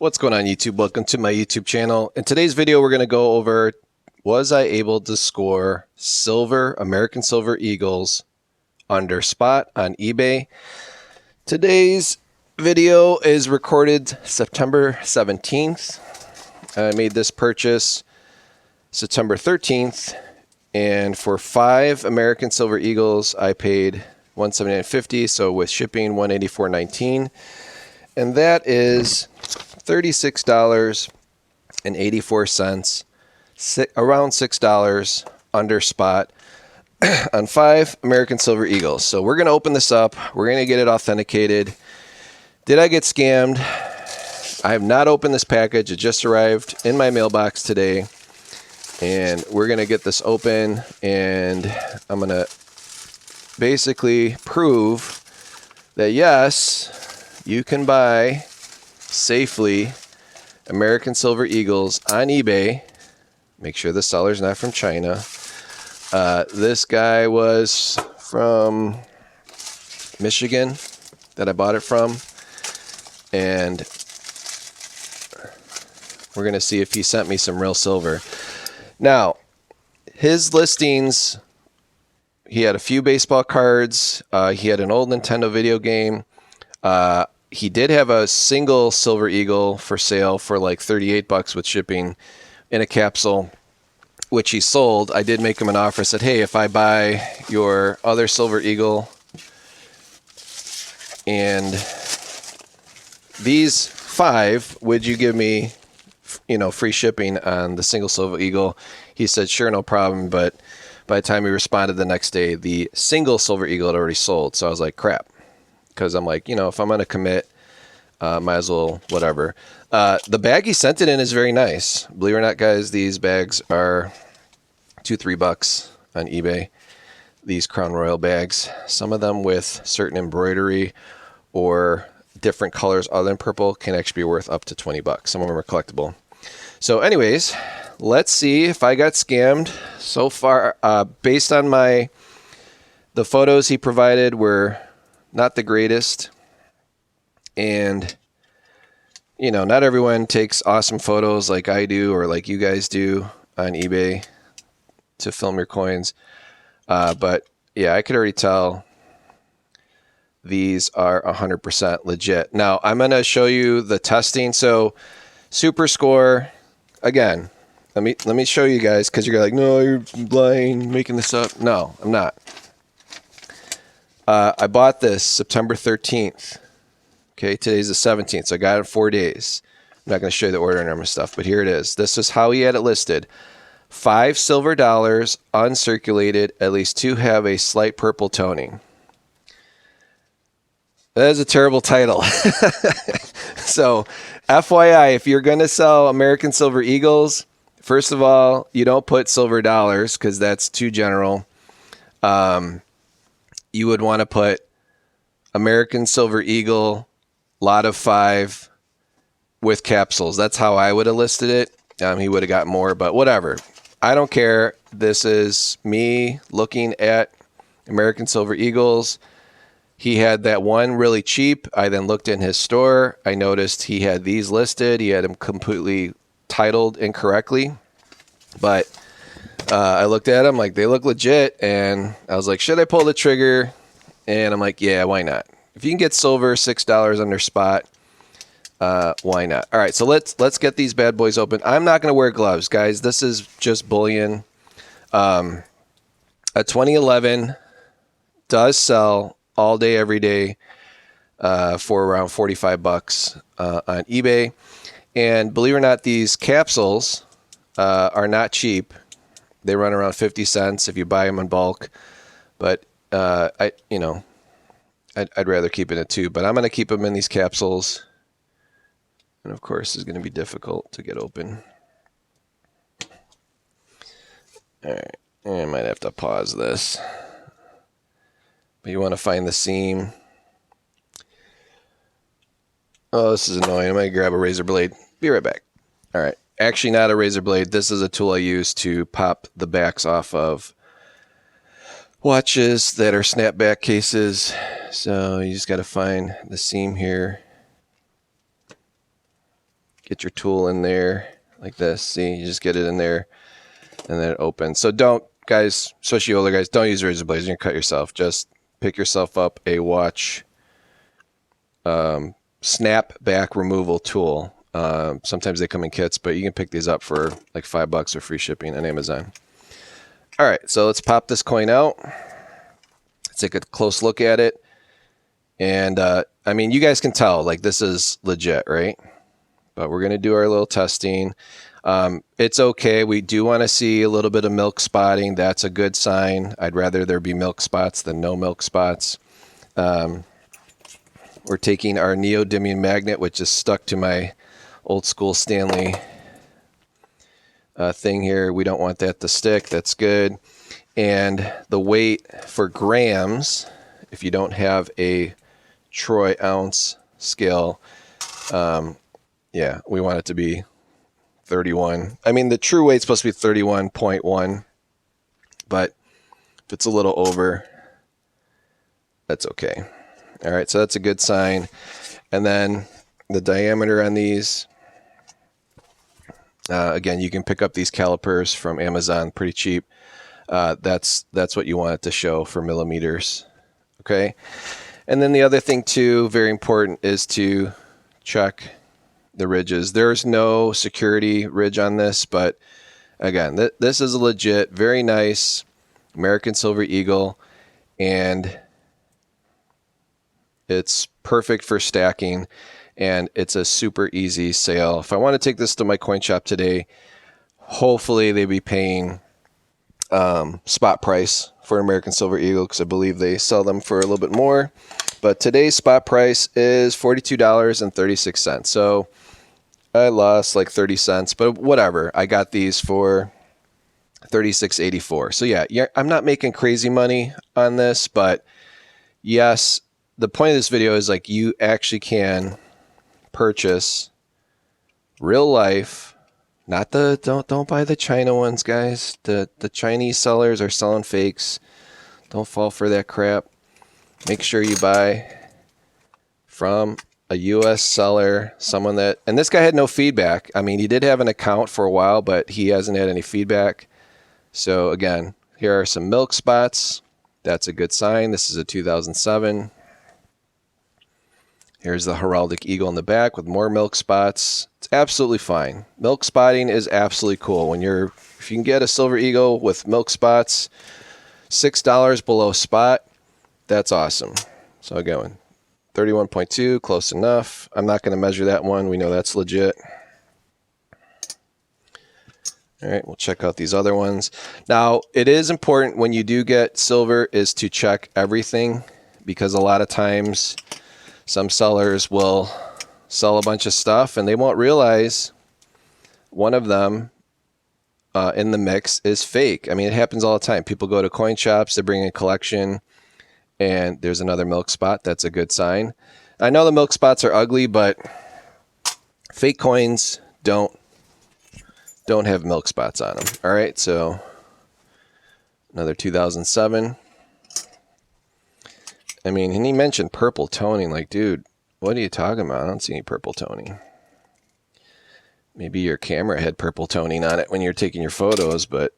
What's going on, YouTube? Welcome to my YouTube channel. In today's video, we're going to go over, was I able to score silver, American Silver Eagles under spot on eBay? Today's video is recorded September 17th. I made this purchase September 13th, and for 5 American Silver Eagles, I paid $179.50, so with shipping, $184.19. And that is $36.84, around $6 under spot on 5 American Silver Eagles. So we're going to open this up. We're going to get it authenticated. Did I get scammed? I have not opened this package. It just arrived in my mailbox today. And we're going to get this open, and I'm going to basically prove that yes, you can buy safely American Silver Eagles on eBay. Make sure the seller's not from China. This guy was from Michigan that I bought it from. And we're going to see if he sent me some real silver. Now, his listings, he had a few baseball cards. He had an old Nintendo video game. He did have a single Silver Eagle for sale for like $38 with shipping in a capsule, which he sold. I did make him an offer. I said, hey, if I buy your other Silver Eagle and these 5, would you give me, free shipping on the single Silver Eagle? He said, sure, no problem. But by the time he responded the next day, the single Silver Eagle had already sold. So I was like, crap. Because I'm like, if I'm going to commit, might as well, whatever. The bag he sent it in is very nice. Believe it or not, guys, these bags are $2-3 on eBay. These Crown Royal bags. Some of them with certain embroidery or different colors other than purple can actually be worth up to $20. Some of them are collectible. So anyways, let's see if I got scammed. So far, based on the photos he provided were not the greatest, and not everyone takes awesome photos like I do or like you guys do on eBay to film your coins, but yeah, I could already tell these are 100% legit. Now I'm going to show you the testing. So super score again, let me show you guys, because you're like, no, you're lying, making this up. No, I'm not. I bought this September 13th. Okay, today's the 17th, so I got it in 4 days. I'm not going to show you the order number stuff, but here it is. This is how he had it listed. 5 silver dollars, uncirculated, at least 2 have a slight purple toning. That is a terrible title. So, FYI, if you're going to sell American Silver Eagles, first of all, you don't put silver dollars because that's too general. You would want to put American Silver Eagle, lot of 5 with capsules. That's how I would have listed it. He would have got more, but whatever. I don't care. This is me looking at American Silver Eagles. He had that one really cheap. I then looked in his store. I noticed he had these listed. He had them completely titled incorrectly. But I looked at them like they look legit, and I was like, should I pull the trigger? And I'm like, yeah, why not? If you can get silver, $6 under spot, why not? All right, so let's get these bad boys open. I'm not going to wear gloves, guys. This is just bullion. A 2011 does sell all day, every day for around $45 on eBay. And believe it or not, these capsules are not cheap. They run around 50 cents if you buy them in bulk. But I'd rather keep it at 2. But I'm going to keep them in these capsules. And of course, it's going to be difficult to get open. All right, I might have to pause this. But you want to find the seam. Oh, this is annoying. I'm going to grab a razor blade. Be right back. All right. Actually, not a razor blade. This is a tool I use to pop the backs off of watches that are snapback cases. So you just got to find the seam here. get your tool in there like this. See, you just get it in there and then it opens. So don't, guys, especially older guys, don't use razor blades. You're gonna cut yourself. Just pick yourself up a watch snap back removal tool. Sometimes they come in kits, but you can pick these up for like $5 or free shipping on Amazon. All right, so let's pop this coin out. Let's take a close look at it. And I mean, you guys can tell, like, this is legit, right? But we're going to do our little testing. It's okay. We do want to see a little bit of milk spotting. That's a good sign. I'd rather there be milk spots than no milk spots. We're taking our neodymium magnet, which is stuck to my old school Stanley thing here. We don't want that to stick. That's good. And the weight for grams, if you don't have a troy ounce scale, yeah, we want it to be 31. I mean, the true weight's supposed to be 31.1, but if it's a little over, that's okay. All right, so that's a good sign. And then the diameter on these, again, you can pick up these calipers from Amazon pretty cheap. That's what you want it to show for millimeters. Okay. And then the other thing too, very important, is to check the ridges. There's no security ridge on this, but again, this is a legit, very nice American Silver Eagle, and it's perfect for stacking, and it's a super easy sale. If I want to take this to my coin shop today, hopefully they'd be paying spot price for American Silver Eagle, because I believe they sell them for a little bit more. But today's spot price is $42.36. So I lost like 30 cents, but whatever. I got these for $36.84. So yeah, I'm not making crazy money on this, but yes, the point of this video is, like, you actually can purchase real life, not the, don't buy the China ones, guys. The Chinese sellers are selling fakes. Don't fall for that crap. Make sure you buy from a US seller, someone that, and this guy had no feedback. I mean, he did have an account for a while, but he hasn't had any feedback. So again, here are some milk spots. That's a good sign. This is a 2007. Here's the heraldic eagle in the back with more milk spots. It's absolutely fine. Milk spotting is absolutely cool. If you can get a silver eagle with milk spots, $6 below spot, that's awesome. So again, 31.2, close enough. I'm not going to measure that one. We know that's legit. All right, we'll check out these other ones. Now, it is important when you do get silver is to check everything, because a lot of times some sellers will sell a bunch of stuff and they won't realize one of them in the mix is fake. I mean, it happens all the time. People go to coin shops, they bring a collection, and there's another milk spot. That's a good sign. I know the milk spots are ugly, but fake coins don't have milk spots on them. All right, so another 2007. I mean, and he mentioned purple toning. Like, dude, what are you talking about? I don't see any purple toning. Maybe your camera had purple toning on it when you're taking your photos, but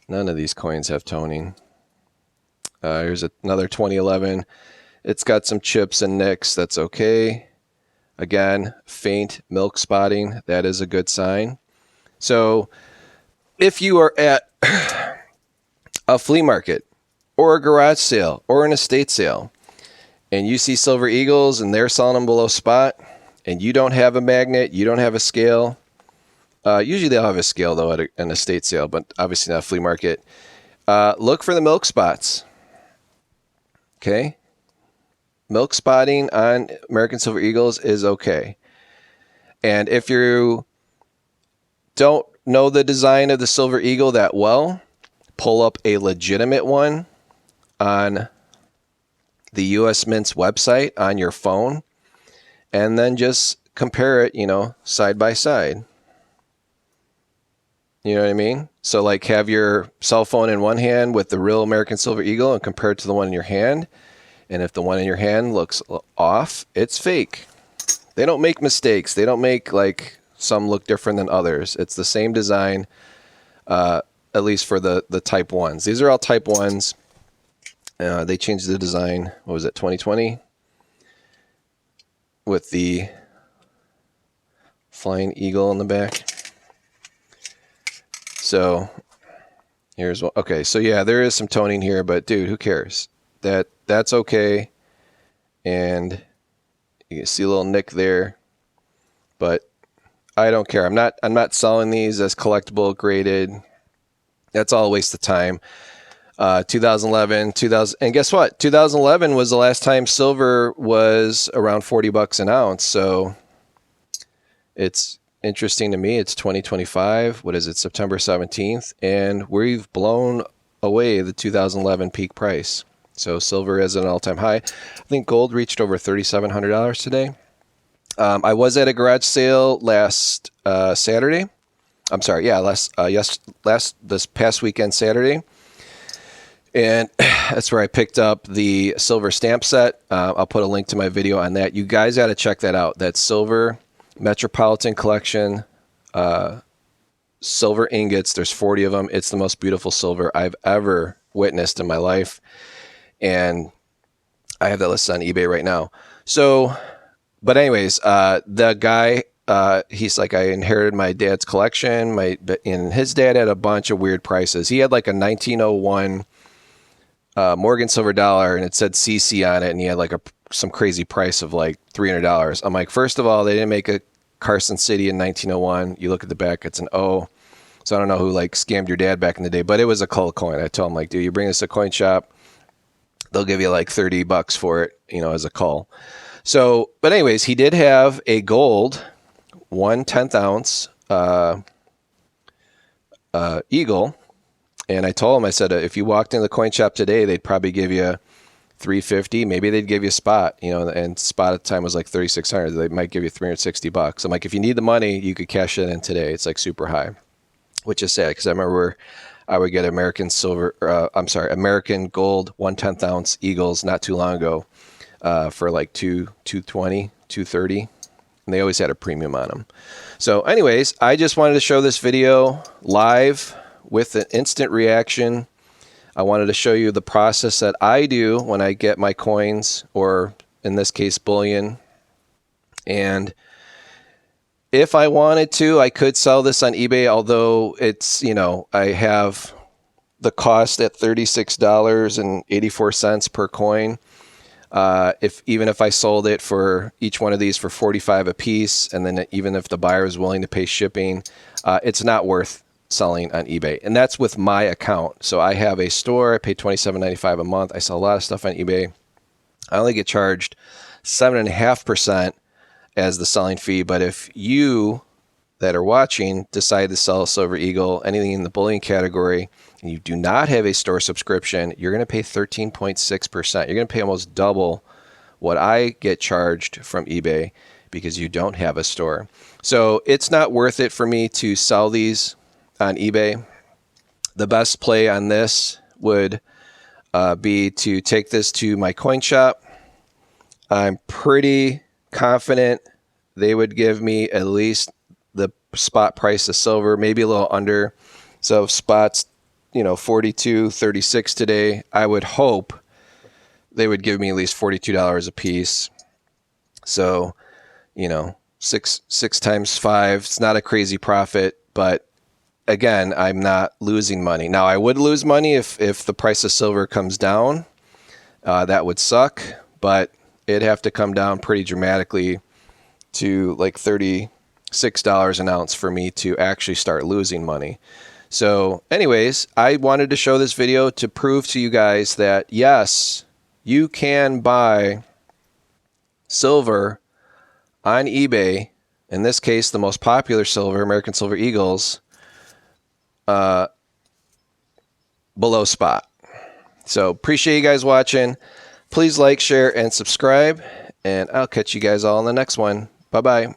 none of these coins have toning. Here's another 2011. It's got some chips and nicks. That's okay. Again, faint milk spotting. That is a good sign. So if you are at a flea market or a garage sale or an estate sale and you see silver eagles and they're selling them below spot and you don't have a magnet, you don't have a scale, usually they'll have a scale though at an estate sale, but obviously not a flea market, look for the milk spots. Okay? Milk spotting on American Silver Eagles is okay. And if you don't know the design of the Silver Eagle that well, pull up a legitimate one on the US Mint's website on your phone, and then just compare it, side by side. You know what I mean? So like have your cell phone in one hand with the real American Silver Eagle and compare it to the one in your hand. And if the one in your hand looks off, it's fake. They don't make mistakes. They don't make like some look different than others. It's the same design, at least for the type 1s. These are all type 1s. They changed the design, what was it, 2020? With the flying eagle in the back. So here's one. Okay, so yeah, there is some toning here, but dude, who cares? That's okay. And you can see a little nick there, but I don't care. I'm not selling these as collectible graded. That's all a waste of time. 2011, 2000, and guess what? 2011 was the last time silver was around $40 an ounce. So it's interesting to me. It's 2025. What is it? September 17th, and we've blown away the 2011 peak price. So silver is at an all-time high. I think gold reached over $3,700 today. I was at a garage sale last Saturday. I'm sorry, yeah, this past weekend Saturday, and that's where I picked up the silver stamp set. I'll put a link to my video on that. You guys got to check that out. That silver Metropolitan Collection silver ingots. There's 40 of them. It's the most beautiful silver I've ever witnessed in my life, and I have that listed on eBay right now. So, but anyways, the guy. He's like, I inherited my dad's collection. And his dad had a bunch of weird prices. He had like a 1901 Morgan silver dollar, and it said CC on it, and he had like some crazy price of like $300. I'm like, first of all, they didn't make a Carson City in 1901. You look at the back, it's an O. So I don't know who like scammed your dad back in the day, but it was a cull coin. I told him, like, dude, you bring this to a coin shop, they'll give you like $30 for it, as a cull. So, but anyways, he did have a gold 1/10 ounce eagle, and I told him, I said, if you walked into the coin shop today, they'd probably give you $350. Maybe they'd give you a spot, and spot at the time was like $3,600. They might give you $360. I'm like, if you need the money, you could cash it in today. It's like super high, which is sad because I remember I would get American gold 1/10 ounce eagles not too long ago for like $220, $230. And they always had a premium on them. So anyways, I just wanted to show this video live with an instant reaction. I wanted to show you the process that I do when I get my coins, or in this case, bullion. And if I wanted to, I could sell this on eBay, although it's, I have the cost at $36.84 per coin. Even if I sold it for each one of these for $45 a piece, and then even if the buyer is willing to pay shipping, it's not worth selling on eBay. And that's with my account. So I have a store. I pay $27.95 a month. I sell a lot of stuff on eBay. I only get charged 7.5% as the selling fee. But if you that are watching decide to sell a Silver Eagle, anything in the bullion category, and you do not have a store subscription, you're going to pay 13.6%. You're going to pay almost double what I get charged from eBay because you don't have a store. So it's not worth it for me to sell these on eBay. The best play on this would be to take this to my coin shop. I'm pretty confident they would give me at least the spot price of silver, maybe a little under. So if spot's, $42.36 today, I would hope they would give me at least $42 a piece. So, six times 5, it's not a crazy profit, but again, I'm not losing money. Now, I would lose money if the price of silver comes down. That would suck, but it'd have to come down pretty dramatically to like $36 an ounce for me to actually start losing money. So anyways, I wanted to show this video to prove to you guys that yes, you can buy silver on eBay. In this case, the most popular silver, American Silver Eagles, below spot. So appreciate you guys watching. Please like, share, and subscribe, and I'll catch you guys all in the next one. Bye-bye.